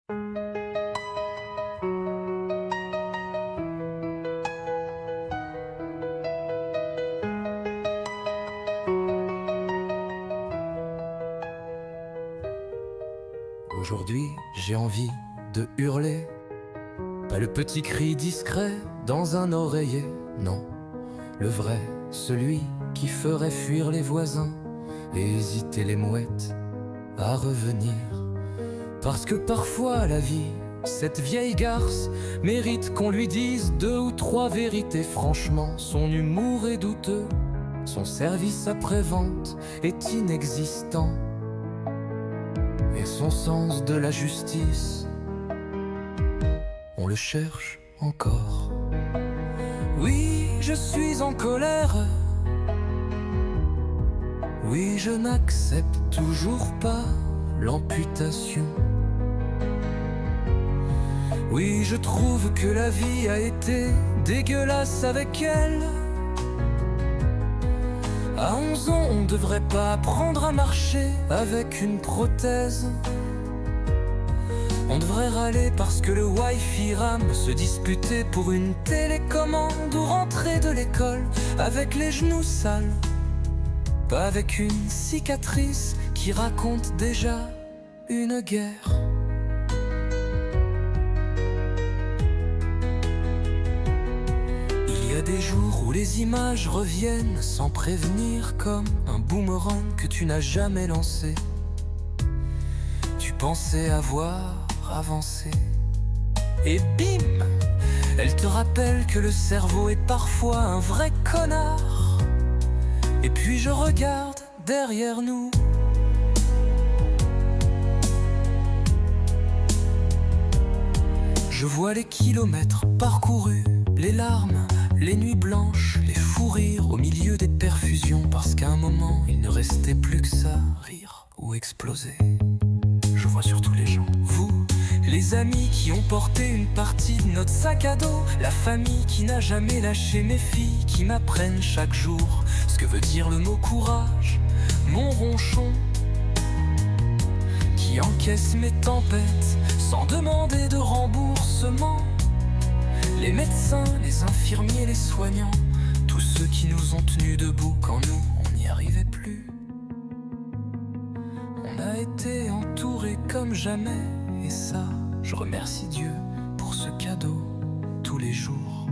Aujourd'hui, j'ai envie de hurler, pas le petit cri discret dans un oreiller, non, le vrai, celui qui ferait fuir les voisins et hésiter les mouettes à revenir. Parce que parfois la vie, cette vieille garce, mérite qu'on lui dise 2 ou 3 vérités. Franchement, son humour est douteux, son service après-vente est inexistant, et son sens de la justice, on le cherche encore. Oui, je suis en colère. Oui, je n'accepte toujours pas l'amputation. Oui, je trouve que la vie a été dégueulasse avec elle. À 11 ans, on devrait pas apprendre à marcher avec une prothèse. On devrait râler parce que le Wi-Fi rame, se disputer pour une télécommande ou rentrer de l'école avec les genoux sales, pas avec une cicatrice qui raconte déjà une guerre. Il y a des jours où les images reviennent sans prévenir, comme un boomerang que tu n'as jamais lancé. Tu pensais avoir avancé, et bim, elle te rappelle que le cerveau est parfois un vrai connard. Et puis je regarde derrière nous, je vois les kilomètres parcourus, les larmes, les nuits blanches, les fous rires au milieu des perfusions. Parce qu'à un moment, il ne restait plus que ça, rire ou exploser. Je vois surtout les gens, vous, les amis qui ont porté une partie de notre sac à dos, la famille qui n'a jamais lâché, mes filles qui m'apprennent chaque jour ce que veut dire le mot courage, mon ronchon qui encaisse mes tempêtes sans demander de remboursement, les médecins, les infirmiers, les soignants, tous ceux qui nous ont tenus debout quand nous, on n'y arrivait plus. On a été entourés comme jamais, et ça, je remercie Dieu pour ce cadeau tous les jours.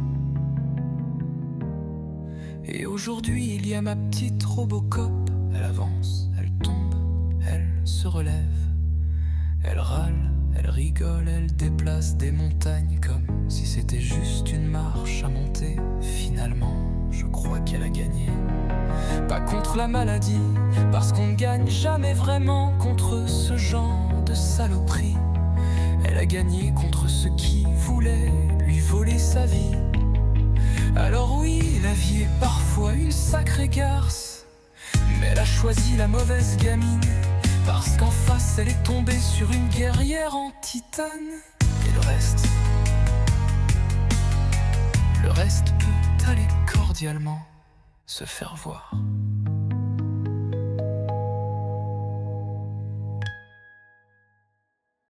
Et aujourd'hui, il y a ma petite Robocop. Elle avance, elle tombe, elle se relève. Elle râle, elle rigole, elle déplace des montagnes comme si c'était juste une marche à monter. Finalement, je crois qu'elle a gagné. Pas contre la maladie, parce qu'on ne gagne jamais vraiment contre ce genre de saloperie. Elle a gagné contre ceux qui voulaient lui voler sa vie. Alors oui, la vie est parfois une sacrée garce, mais elle a choisi la mauvaise gamine, parce qu'en face elle est tombée sur une guerrière en titane. Et le reste peut aller cordialement se faire voir.